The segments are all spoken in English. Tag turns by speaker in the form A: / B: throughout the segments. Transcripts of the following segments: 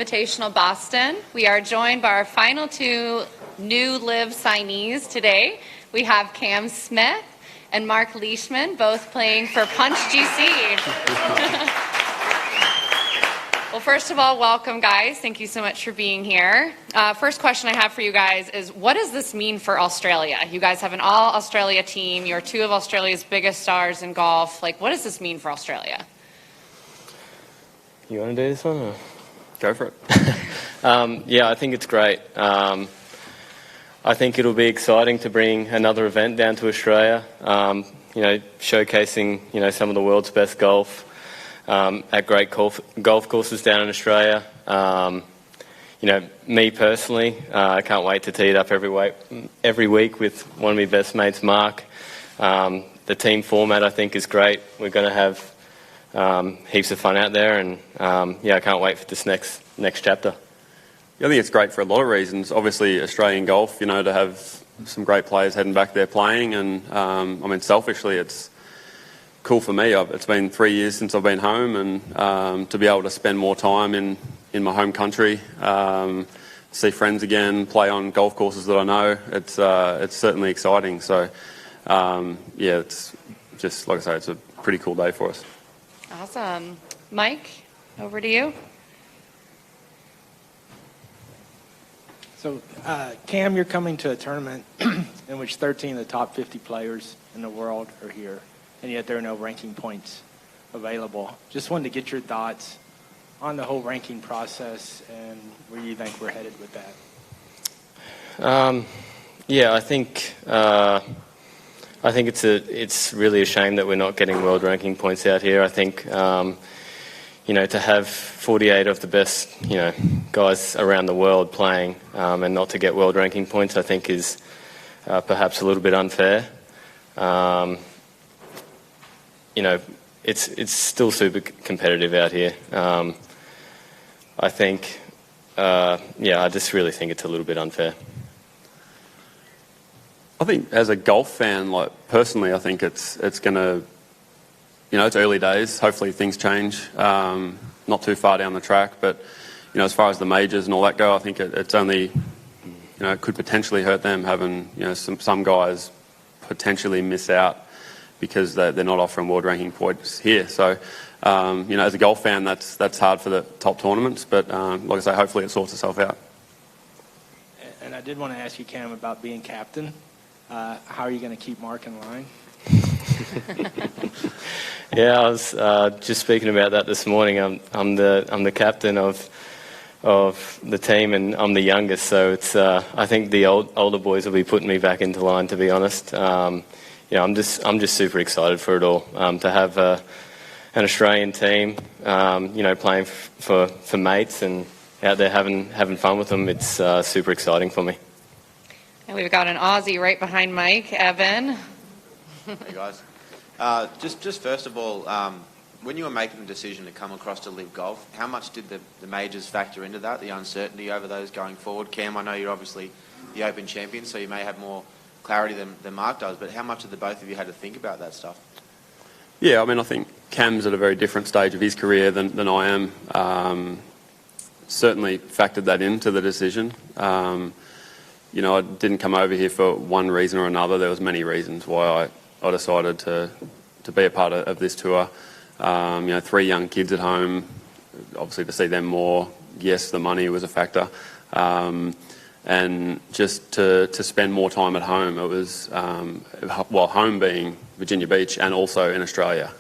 A: Invitational Boston. We are joined by our final two new LIV signees today. We have Cam Smith and Mark Leishman, both playing for Punch GC. Well, first of all, welcome, guys. Thank you so much for being here. First question I have for you guys is, what does this mean for Australia? You guys have an all-Australia team. You're two of Australia's biggest stars in golf. Like, what does this mean for Australia?
B: You want to do this one? Or? Go for it. Yeah, I think it's great. I think it'll be exciting to bring another event down to Australia, showcasing, some of the world's best golf. At great golf courses down in Australia. Me personally, I can't wait to tee it up every week with one of my best mates, Mark. The team format, I think, is great. We're going to have heaps of fun out there, and I can't wait for this next chapter.
C: I think it's great for a lot of reasons. Obviously, Australian golf, to have some great players heading back there playing, and selfishly, it's cool for me. It's been 3 years since I've been home, and to be able to spend more time in my home country, see friends again, play on golf courses that I know, it's certainly exciting. So, it's just, like I say, it's a pretty cool day for us.
A: Awesome. Mike, over to you.
D: So, Cam, you're coming to a tournament in which 13 of the top 50 players in the world are here, and yet there are no ranking points available. Just wanted to get your thoughts on the whole ranking process and where you think we're headed with that.
B: I think it's really a shame that we're not getting world ranking points out here. I think to have 48 of the best guys around the world playing and not to get world ranking points, I think is perhaps a little bit unfair. It's still super competitive out here. I think, I just really think it's a little bit unfair.
C: I think as a golf fan, personally, I think it's going to, it's early days. Hopefully things change. Not too far down the track, but as far as the majors and all that go, I think it's only, it could potentially hurt them having, some guys potentially miss out because they're not offering world ranking points here. So, as a golf fan, that's hard for the top tournaments. But like I say, hopefully it sorts itself out.
D: And I did want to ask you, Cam, about being captain. How are you going to keep Mark in line?
B: Yeah, I was just speaking about that this morning. I'm the captain of the team, and I'm the youngest. So it's I think the older boys will be putting me back into line. To be honest. I'm just super excited for it all. To have an Australian team, playing for mates and out there having fun with them, it's super exciting for me.
A: And we've got an Aussie right behind Mike, Evan.
E: Hey guys, just first of all, when you were making the decision to come across to LIV Golf, how much did the majors factor into that, the uncertainty over those going forward? Cam, I know you're obviously the Open champion, so you may have more clarity than Mark does, but how much have the both of you had to think about that stuff?
C: Yeah, I think Cam's at a very different stage of his career than I am. Certainly factored that into the decision. I didn't come over here for one reason or another. There was many reasons why I decided to be a part of this tour. 3 young kids at home, obviously to see them more. Yes, the money was a factor. And just to spend more time at home. It was, home being Virginia Beach and also in Australia.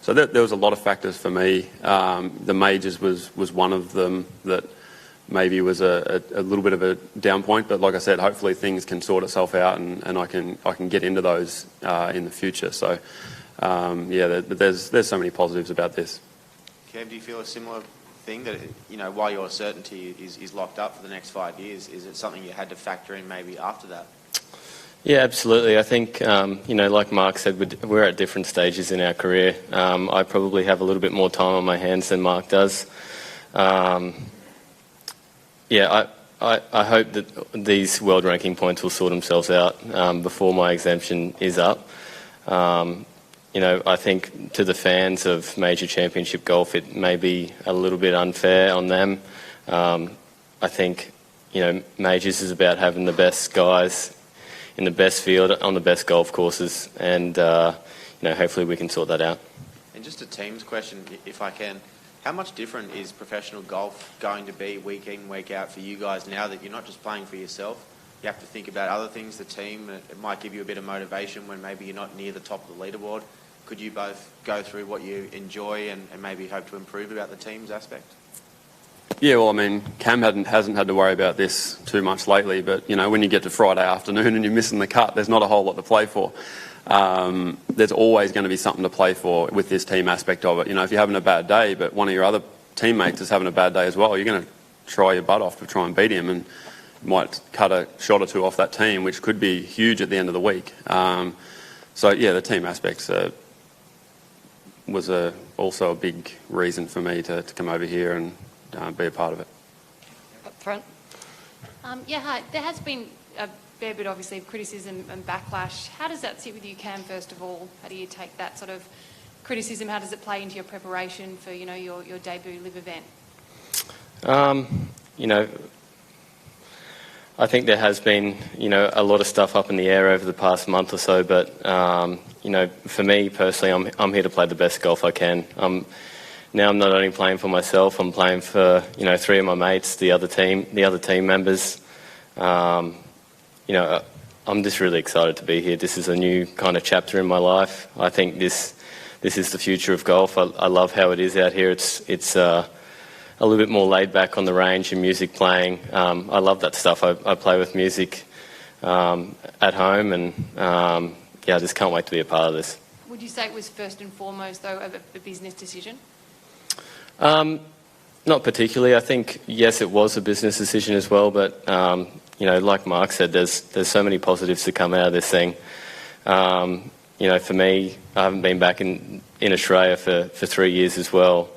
C: So there was a lot of factors for me. The majors was one of them that maybe was a little bit of a down point, but like I said, hopefully things can sort itself out and I can get into those in the future. So, there's so many positives about this.
E: Cam, do you feel a similar thing that, while your certainty is locked up for the next 5 years, is it something you had to factor in maybe after that?
B: Yeah, absolutely. I think, like Mark said, we're at different stages in our career. I probably have a little bit more time on my hands than Mark does. I hope that these world ranking points will sort themselves out before my exemption is up. I think to the fans of major championship golf, it may be a little bit unfair on them. I think, majors is about having the best guys in the best field on the best golf courses, and hopefully we can sort that out.
E: And just a team's question, if I can, how much different is professional golf going to be week in, week out for you guys now that you're not just playing for yourself? You have to think about other things, the team. It might give you a bit of motivation when maybe you're not near the top of the leaderboard. Could you both go through what you enjoy and maybe hope to improve about the team's aspect?
C: Yeah, well, I mean, Cam hasn't had to worry about this too much lately, but, when you get to Friday afternoon and you're missing the cut, there's not a whole lot to play for. There's always going to be something to play for with this team aspect of it. If you're having a bad day, but one of your other teammates is having a bad day as well, you're going to try your butt off to try and beat him, and might cut a shot or two off that team, which could be huge at the end of the week. The team aspects was also a big reason for me to come over here and be a part of it.
A: Up front.
F: Hi. There has been a fair bit, obviously, of criticism and backlash. How does that sit with you, Cam, first of all? How do you take that sort of criticism? How does it play into your preparation for, your debut LIV event?
B: I think there has been, a lot of stuff up in the air over the past month or so, but, for me personally, I'm here to play the best golf I can. Now I'm not only playing for myself, I'm playing for, three of my mates, the other team members. I'm just really excited to be here. This is a new kind of chapter in my life. I think this is the future of golf. I love how it is out here. It's a little bit more laid back on the range and music playing. I love that stuff. I play with music at home, and I just can't wait to be a part of this.
F: Would you say it was first and foremost, though, a business decision?
B: Not particularly. I think, yes, it was a business decision as well, but, like Mark said, there's so many positives to come out of this thing. For me, I haven't been back in Australia for 3 years as well.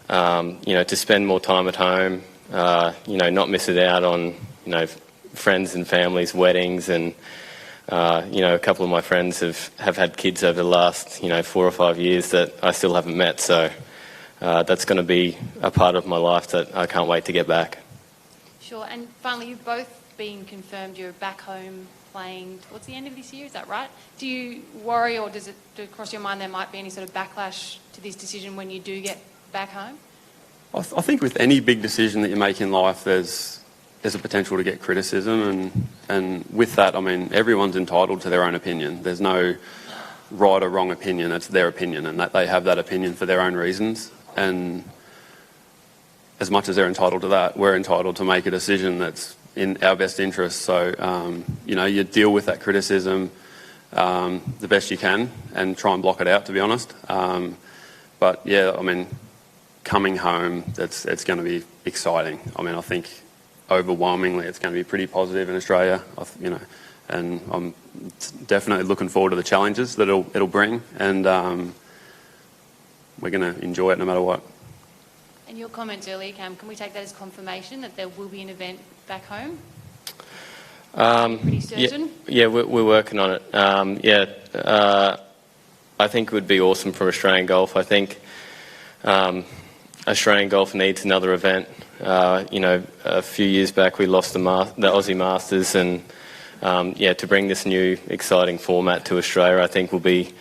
B: To spend more time at home, not miss it out on, friends and families, weddings, and, a couple of my friends have had kids over the last, 4 or 5 years that I still haven't met. So that's going to be a part of my life that I can't wait to get back.
F: Sure. And finally, you've both been confirmed you're back home playing towards the end of this year, is that right? Do you worry, or does it cross your mind there might be any sort of backlash to this decision when you do get back home?
C: I think with any big decision that you make in life, there's a potential to get criticism, and with that, I mean, everyone's entitled to their own opinion. There's no right or wrong opinion. It's their opinion, and that they have that opinion for their own reasons. And as much as they're entitled to that, we're entitled to make a decision that's in our best interest. So, you deal with that criticism the best you can and try and block it out, to be honest. But yeah, I mean, coming home, it's going to be exciting. I mean, I think overwhelmingly it's going to be pretty positive in Australia, and I'm definitely looking forward to the challenges that it'll bring, and we're going to enjoy it no matter what.
F: And your comments earlier, Cam, can we take that as confirmation that there will be an event back home? Pretty certain?
B: Yeah, we're working on it. I think it would be awesome for Australian golf. I think Australian golf needs another event. A few years back we lost the Aussie Masters, and to bring this new exciting format to Australia, I think will be,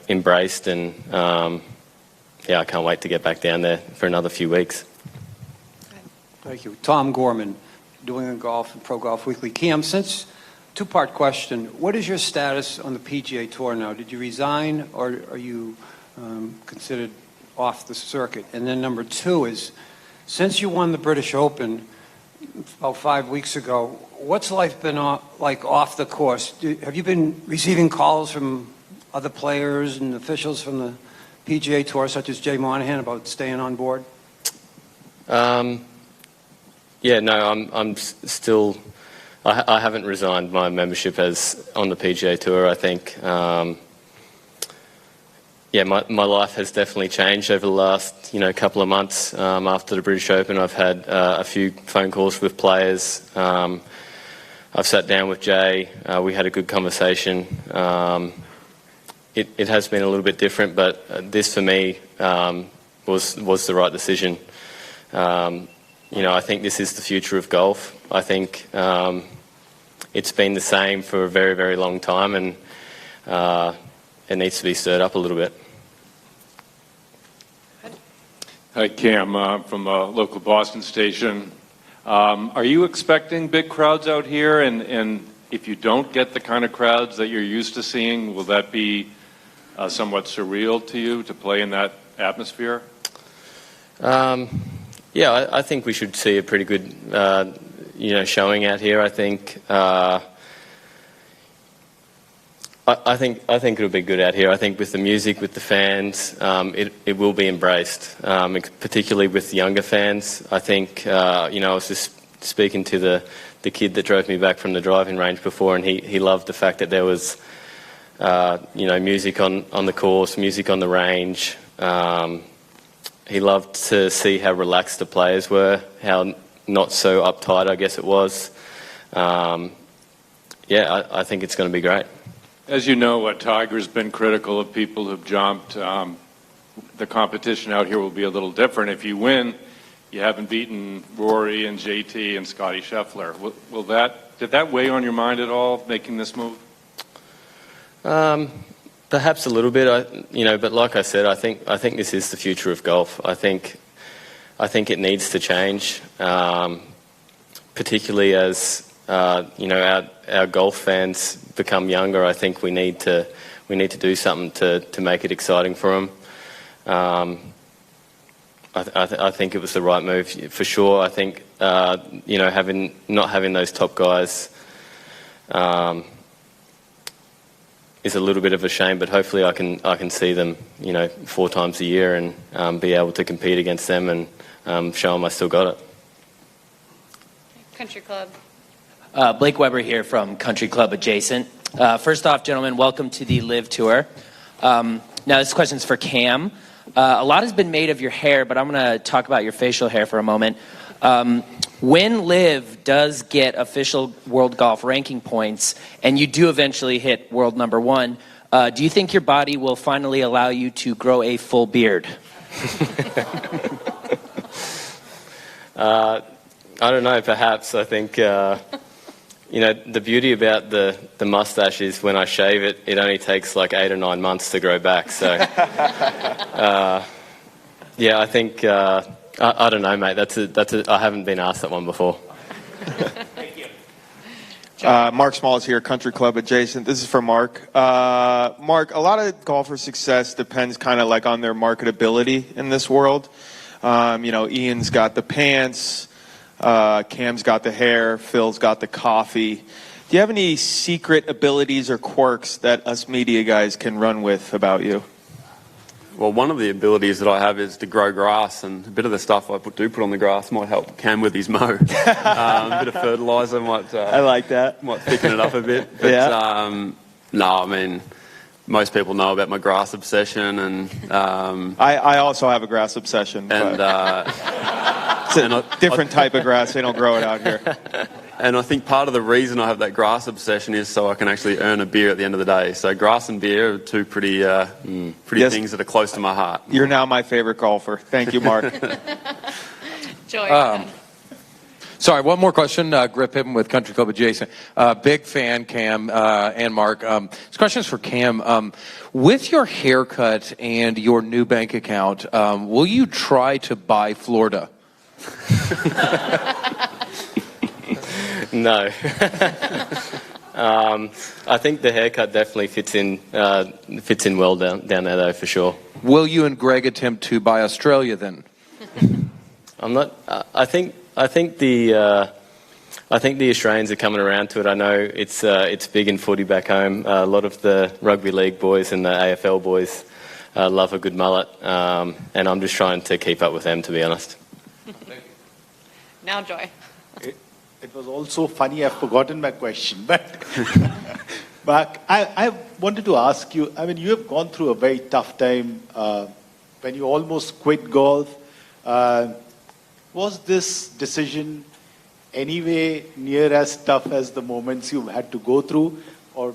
B: embraced, and I can't wait to get back down there for another few weeks.
G: Thank you. Tom Gorman, New England Golf and Pro Golf Weekly. Cam, two-part question. What is your status on the PGA Tour now? Did you resign, or are you considered off the circuit? And then number two is, since you won the British Open about 5 weeks ago, what's life been like off the course? Have you been receiving calls from other players and officials from the PGA Tour, such as Jay Monahan, about staying on board? I'm still. I haven't resigned my membership as on the PGA Tour. I think, my life has definitely changed over the last, couple of months. After the British Open, I've had a few phone calls with players. I've sat down with Jay. We had a good conversation.
B: it has been a little bit different, but this for me was the right decision. I think this is the future of golf. I think it's been the same for a very, very long time, and it needs to be stirred up a little bit.
H: Hi, Cam, from a local Boston station. Are you expecting big crowds out here? And if you don't get the kind of crowds that you're used to seeing, will that be somewhat surreal to you to play in that atmosphere?
B: Yeah, I think we should see a pretty good, showing out here. I think it'll be good out here. I think with the music, with the fans, it will be embraced, particularly with the younger fans. I think, I was just speaking to the kid that drove me back from the driving range before, and he loved the fact that there was, music on the course, music on the range. He loved to see how relaxed the players were, how not so uptight, I guess it was. I think it's going to be great.
H: As you know, Tiger's been critical of people who've jumped. The competition out here will be a little different. If you win, you haven't beaten Rory and JT and Scotty Scheffler. Did that weigh on your mind at all, making this move?
B: Perhaps a little bit, but like I said, I think this is the future of golf. I think it needs to change, particularly as our golf fans become younger. I think we need to do something to make it exciting for them. I think it was the right move for sure. I think not having those top guys is a little bit of a shame, but hopefully I can see them 4 times a year and be able to compete against them and show them I still got it.
A: Country Club.
I: Blake Weber here from Country Club Adjacent. First off, gentlemen, welcome to the LIV Tour. Now this question's for Cam. A lot has been made of your hair, but I'm going to talk about your facial hair for a moment. When LIV does get official world golf ranking points, and you do eventually hit world number 1, do you think your body will finally allow you to grow a full beard?
B: I don't know, perhaps. I think, the beauty about the mustache is when I shave it, it only takes like 8 or 9 months to grow back. So, I think, I don't know, mate. I haven't been asked that one before.
I: Thank you.
J: Mark Small is here, Country Club Adjacent. This is for Mark. Mark, a lot of golfer success depends kind of like on their marketability in this world. Ian's got the pants, Cam's got the hair, Phil's got the coffee. Do you have any secret abilities or quirks that us media guys can run with about you?
C: Well, one of the abilities that I have is to grow grass, and a bit of the stuff I do put on the grass might help Cam with his mow. A bit of fertiliser might.
J: I like that.
C: Might thicken it up a bit. But,
J: yeah.
C: No, I mean, most people know about my grass obsession, and
J: I also have a grass obsession.
C: And
J: it's a different type of grass. They don't grow it out here.
C: And I think part of the reason I have that grass obsession is so I can actually earn a beer at the end of the day. So grass and beer are two pretty yes. things that are close to my heart.
J: You're now my favorite golfer. Thank you, Mark.
A: Joy.
K: Sorry, one more question. Grip Hibben with Country Club Adjacent. Big fan, Cam and Mark. This question is for Cam. With your haircut and your new bank account, will you try to buy Florida?
B: No. I think the haircut definitely fits in well down there, though, for sure.
K: Will you and Greg attempt to buy Australia then?
B: I'm not. I think the Australians are coming around to it. I know it's big in footy back home. A lot of the rugby league boys and the AFL boys love a good mullet, and I'm just trying to keep up with them, to be honest.
A: Now, Joy.
L: It was also funny, I've forgotten my question, but Mark, I wanted to ask you, I mean, you have gone through a very tough time when you almost quit golf. Was this decision anyway near as tough as the moments you've had to go through, or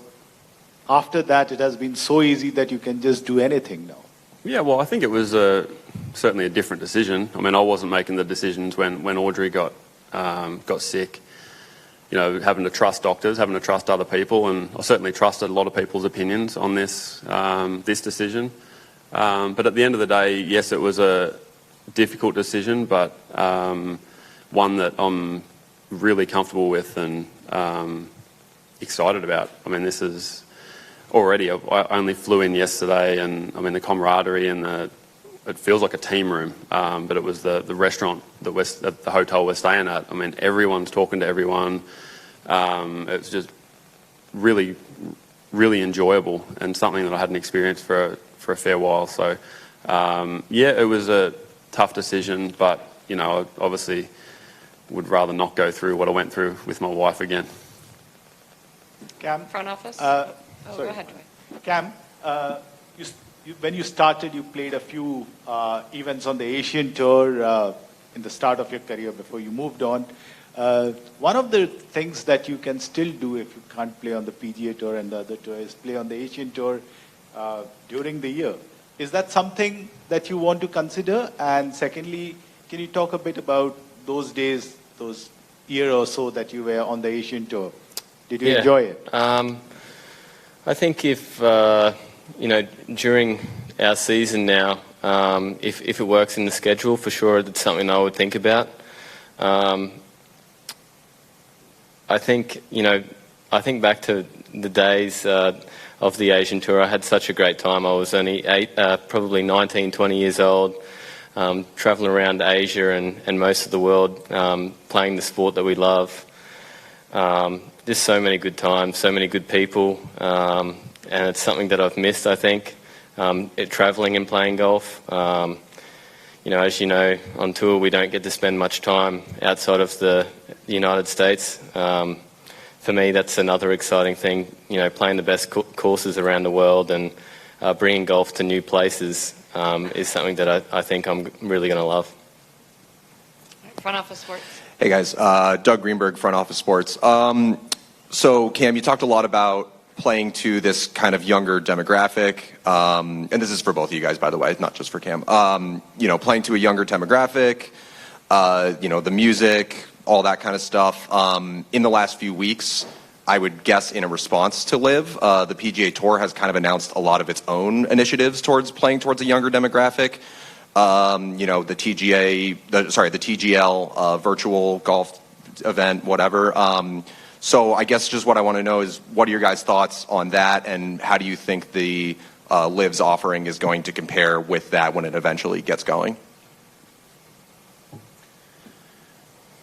L: after that it has been so easy that you can just do anything now?
C: Yeah, well, I think it was certainly a different decision. I mean, I wasn't making the decisions when Audrey got sick. You know, having to trust doctors, having to trust other people, and I certainly trusted a lot of people's opinions on this decision. But at the end of the day, yes, it was a difficult decision, but one that I'm really comfortable with and excited about. I mean, this is already, I only flew in yesterday, and I mean, the camaraderie and it feels like a team room, but it was the restaurant, the hotel we're staying at. I mean, everyone's talking to everyone. It's just really, really enjoyable and something that I hadn't experienced for a fair while. So, yeah, it was a tough decision, but, you know, I obviously would rather not go through what I went through with my wife again.
L: Cam?
A: Front office?
L: Sorry.
A: Go ahead, Joy.
L: Cam, when you started, you played a few events on the Asian Tour in the start of your career before you moved on. One of the things that you can still do if you can't play on the PGA Tour and the other tour is play on the Asian Tour during the year. Is that something that you want to consider? And secondly, can you talk a bit about those days, those year or so that you were on the Asian Tour? Did you enjoy it?
B: I think if, you know, during our season now, if it works in the schedule, for sure, it's something I would think about. I think, you know, I think back to the days of the Asian Tour. I had such a great time. I was only probably 19, 20 years old, traveling around Asia and most of the world, playing the sport that we love. Just so many good times, so many good people, and it's something that I've missed, I think, traveling and playing golf. You know, as you know, on tour we don't get to spend much time outside of the United States. For me, that's another exciting thing, you know, playing the best courses around the world and bringing golf to new places is something that I think I'm really going to love.
A: Front office sports.
M: Hey guys, Doug Greenberg, Front Office Sports. So Cam, you talked a lot about playing to this kind of younger demographic, and this is for both of you guys, by the way, not just for Cam. You know, playing to a younger demographic, you know, the music, all that kind of stuff. In the last few weeks, I would guess in a response to LIV, the PGA Tour has kind of announced a lot of its own initiatives towards playing towards a younger demographic. You know, the TGL virtual golf event, whatever. So I guess just what I want to know is what are your guys' thoughts on that, and how do you think the LIV's offering is going to compare with that when it eventually gets going?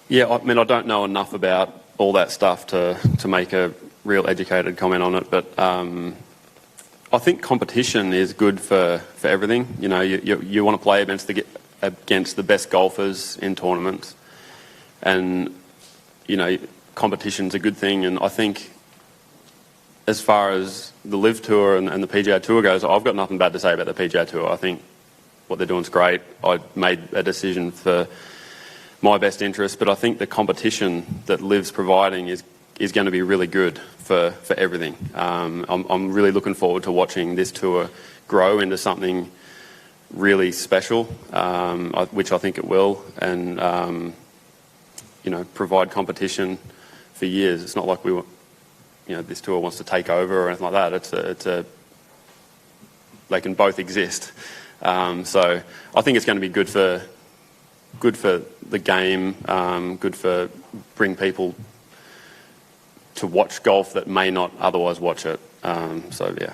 C: Yeah, I mean, I don't know enough about all that stuff to make a real educated comment on it, but I think competition is good for everything. You know, you want to play against the best golfers in tournaments, and you know, competition's a good thing. And I think, as far as the LIV Tour and the PGA Tour goes, I've got nothing bad to say about the PGA Tour. I think what they're doing is great. I made a decision for my best interest, but I think the competition that LIV's providing is going to be really good for everything. I'm really looking forward to watching this tour grow into something really special, which I think it will, and you know, provide competition for years. It's not like this tour wants to take over or anything like that. They can both exist. So I think it's going to be good for the game, good for bring people to watch golf that may not otherwise watch it. So yeah.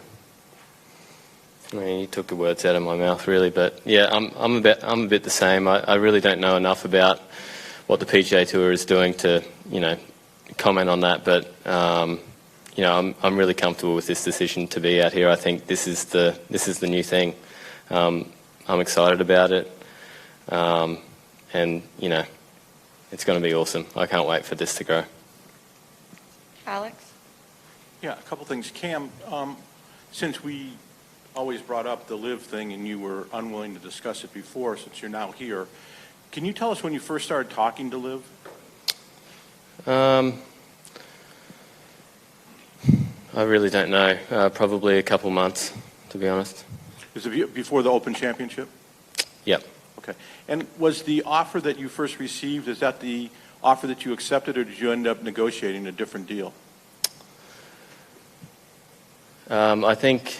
B: I mean, you took the words out of my mouth, really, but yeah, I'm a bit the same. I really don't know enough about what the PGA Tour is doing to, you know, comment on that, but you know, I'm really comfortable with this decision to be out here. I think this is the new thing. I'm excited about it, and you know, it's going to be awesome. I can't wait for this to grow.
A: Alex?
N: Yeah, a couple things. Cam, since we always brought up the LIV thing and you were unwilling to discuss it before, since you're now here, can you tell us when you first started talking to LIV?
B: I really don't know. Probably a couple months, to be honest.
N: Is it before the Open Championship?
B: Yep.
N: Okay. And was the offer that you first received, is that the offer that you accepted, or did you end up negotiating a different deal?
B: I think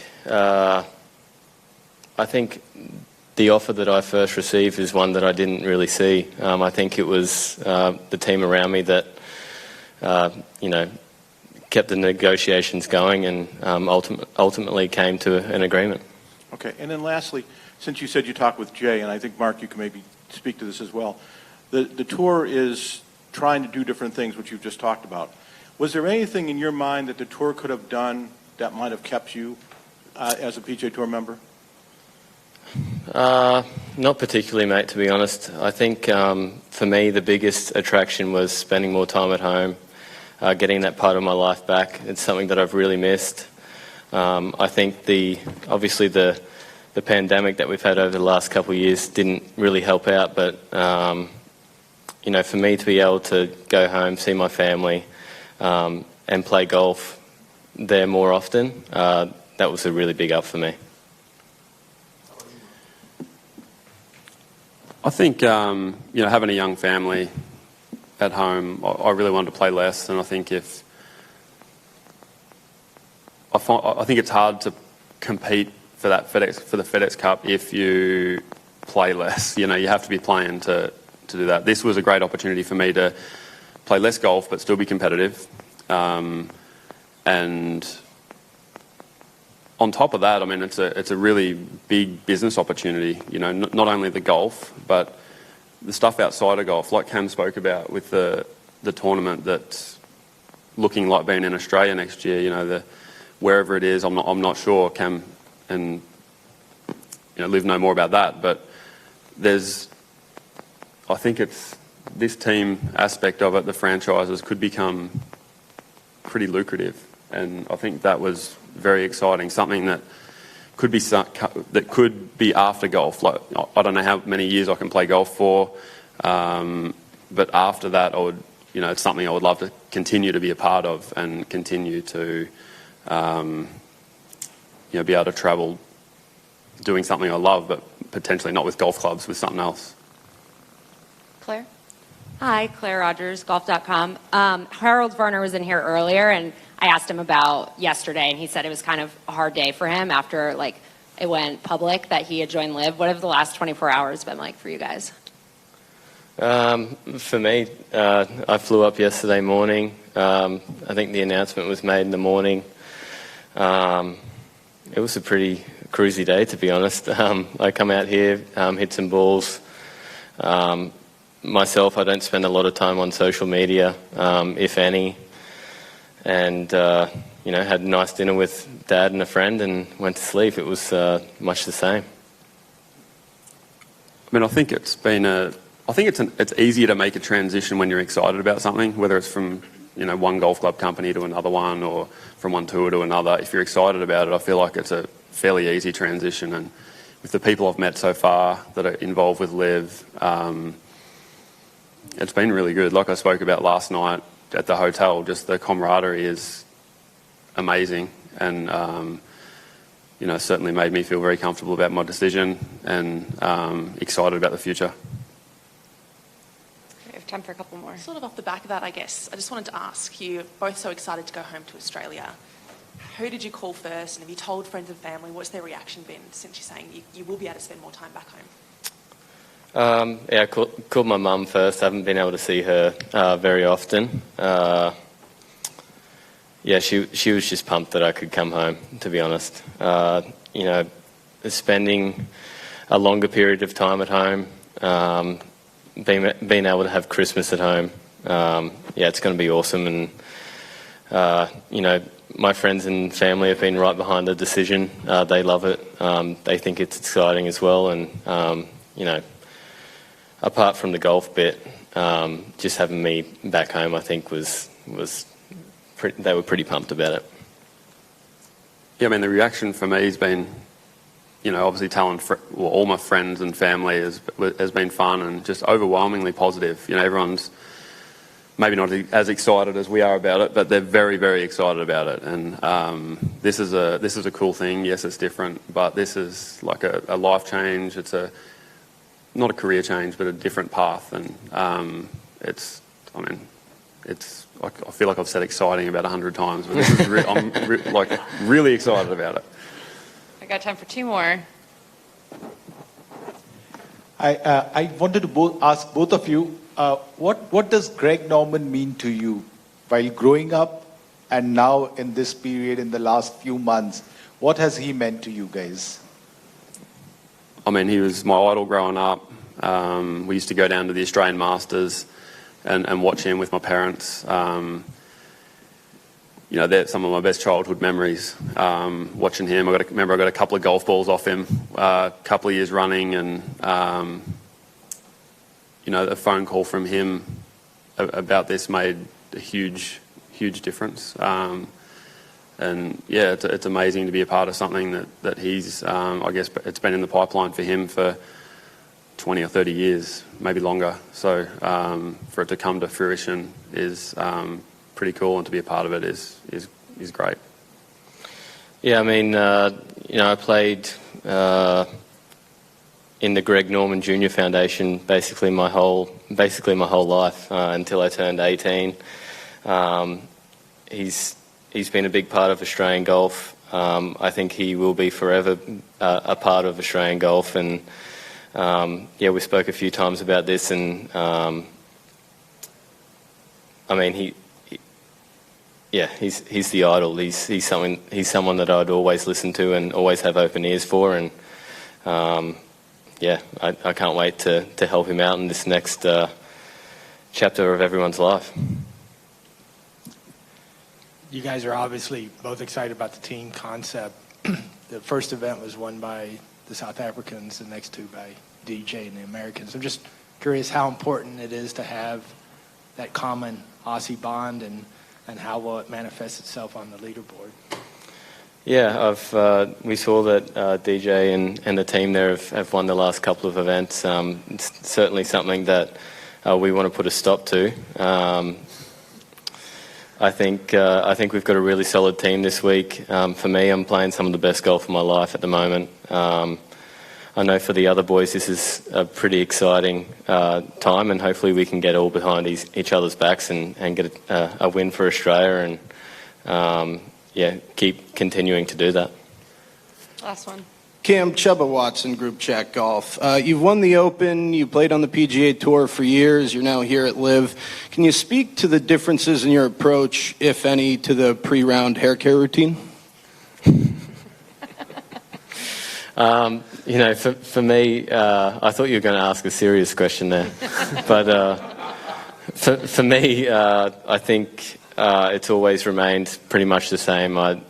B: the offer that I first received is one that I didn't really see. I think it was the team around me that, kept the negotiations going and ultimately came to an agreement.
N: Okay. And then lastly, since you said you talked with Jay, and I think, Mark, you can maybe speak to this as well, the tour is trying to do different things, which you've just talked about. Was there anything in your mind that the tour could have done that might have kept you as a PGA Tour member?
B: Not particularly, mate, to be honest. I think for me the biggest attraction was spending more time at home, getting that part of my life back. It's something that I've really missed. I think obviously the pandemic that we've had over the last couple of years didn't really help out, but for me to be able to go home, see my family, and play golf there more often, that was a really big up for me.
C: I think, having a young family at home, I really wanted to play less, and I think I think it's hard to compete for the FedEx Cup if you play less. You have to be playing to do that. This was a great opportunity for me to play less golf but still be competitive. And on top of that, I mean, it's a really big business opportunity. Not only the golf, but the stuff outside of golf, like Cam spoke about with the tournament that's looking like being in Australia next year. Wherever it is, I'm not sure. Cam and Liv know more about that, but I think it's this team aspect of it. The franchises could become pretty lucrative, and I think that was very exciting. Something that could be after golf. Like, I don't know how many years I can play golf for, but after that, it's something I would love to continue to be a part of and continue to, be able to travel doing something I love, but potentially not with golf clubs, with something else.
O: Claire? Hi, Claire Rogers, golf.com. Harold Varner was in here earlier, and I asked him about yesterday, and he said it was kind of a hard day for him after it went public that he had joined LIV. What have the last 24 hours been like for you guys?
B: For me, I flew up yesterday morning. I think the announcement was made in the morning. It was a pretty cruisy day, to be honest. I come out here, hit some balls. Myself, I don't spend a lot of time on social media, if any. And, had a nice dinner with Dad and a friend and went to sleep. It was much the same.
C: I mean, I think it's easier to make a transition when you're excited about something, whether it's from one golf club company to another one, or from one tour to another. If you're excited about it, I feel like it's a fairly easy transition. And with the people I've met so far that are involved with LIV, it's been really good. Like I spoke about last night at the hotel, just the camaraderie is amazing, and certainly made me feel very comfortable about my decision and excited about the future.
O: We have time for a couple more.
P: Sort of off the back of that, I guess, I just wanted to ask, you're both so excited to go home to Australia. Who did you call first, and have you told friends and family? What's their reaction been since you're saying you will be able to spend more time back home?
B: I called my mum first. I haven't been able to see her very often. She was just pumped that I could come home, to be honest. Spending a longer period of time at home, being able to have Christmas at home, it's going to be awesome. And, my friends and family have been right behind the decision. They love it. They think it's exciting as well. And, apart from the golf bit, just having me back home, I think they were pretty pumped about it.
C: Yeah, I mean, the reaction for me has been, obviously telling all my friends and family has been fun and just overwhelmingly positive. Everyone's maybe not as excited as we are about it, but they're very, very excited about it. And this is a cool thing. Yes, it's different, but this is like a life change. It's not a career change, but a different path. And I feel like I've said exciting about 100 times, but this is I'm really excited about it.
A: I got time for two more.
L: I wanted to ask both of you, what does Greg Norman mean to you while growing up and now in this period in the last few months? What has he meant to you guys?
C: I mean, he was my idol growing up. We used to go down to the Australian Masters and watch him with my parents. They're some of my best childhood memories, watching him. I remember I got a couple of golf balls off him a couple of years running, and a phone call from him about this made a huge difference. It's amazing to be a part of something that he's, I guess it's been in the pipeline for him for 20 or 30 years, maybe longer. So for it to come to fruition is pretty cool, and to be a part of it is great.
B: Yeah, I mean, I played in the Greg Norman Jr. Foundation basically my whole life until I turned 18. He's been a big part of Australian golf. I think he will be forever a part of Australian golf, and we spoke a few times about this, and he's the idol. He's someone that I'd always listen to and always have open ears for, and I can't wait to help him out in this next chapter of everyone's life.
D: You guys are obviously both excited about the team concept. The first event was won by the South Africans, the next two by DJ and the Americans. I'm just curious how important it is to have that common Aussie bond, and how will it manifest itself on the leaderboard?
B: Yeah, we saw that DJ and the team there have won the last couple of events. It's certainly something that we want to put a stop to. I think we've got a really solid team this week. For me, I'm playing some of the best golf of my life at the moment. I know for the other boys this is a pretty exciting time, and hopefully we can get all behind each other's backs and get a win for Australia, and keep continuing to do that.
A: Last one.
Q: Cam, Chubba Watson, Group Chat Golf. You've won the Open, you played on the PGA Tour for years, you're now here at LIV. Can you speak to the differences in your approach, if any, to the pre-round hair care routine?
B: For me, I thought you were going to ask a serious question there. But for me, I think it's always remained pretty much the same. I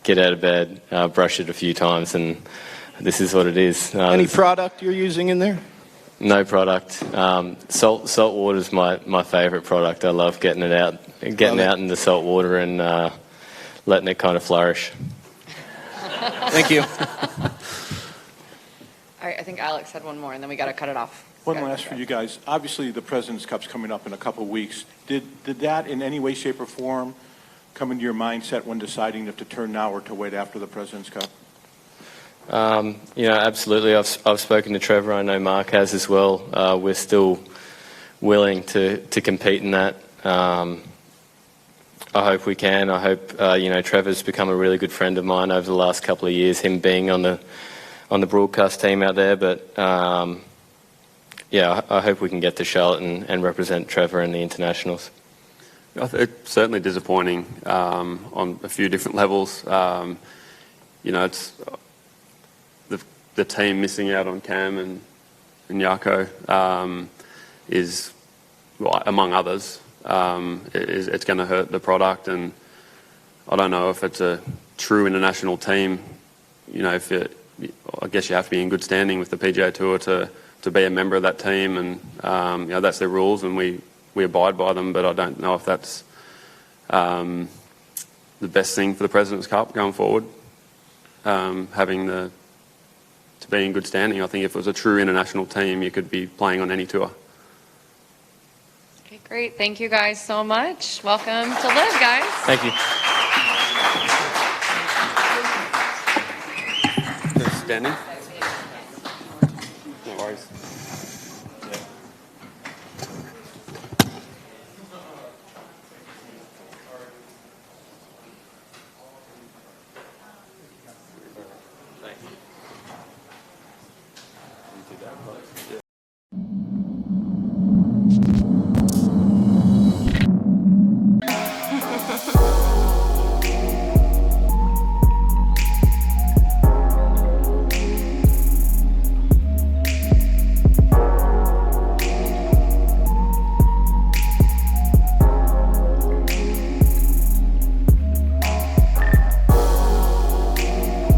B: get out of bed, brush it a few times, and this is what it is.
Q: Any product you're using in there?
B: No product. Salt water is my favourite product. I love getting out in the salt water and letting it kind of flourish.
Q: Thank you.
A: All right, I think Alex had one more, and then we got to cut it off.
N: One last for you guys. Obviously, the President's Cup's coming up in a couple of weeks. Did that in any way, shape, or form come into your mindset when deciding if to turn now or to wait after the President's Cup?
B: Absolutely. I've spoken to Trevor. I know Mark has as well. We're still willing to compete in that. I hope we can. I hope Trevor's become a really good friend of mine over the last couple of years. Him being on the broadcast team out there, but I hope we can get to Charlotte and represent Trevor in the internationals.
C: It's certainly disappointing on a few different levels. It's the team missing out on Cam and Jaco is, well, among others, it's going to hurt the product. And I don't know if it's a true international team. I guess you have to be in good standing with the PGA Tour to be a member of that team, and that's their rules, and we abide by them. But I don't know if that's the best thing for the President's Cup going forward. To be in good standing. I think if it was a true international team, you could be playing on any tour.
A: Okay, Great. Thank you guys so much. Welcome to LIV, guys.
B: Thank you.
C: Standing. No worries.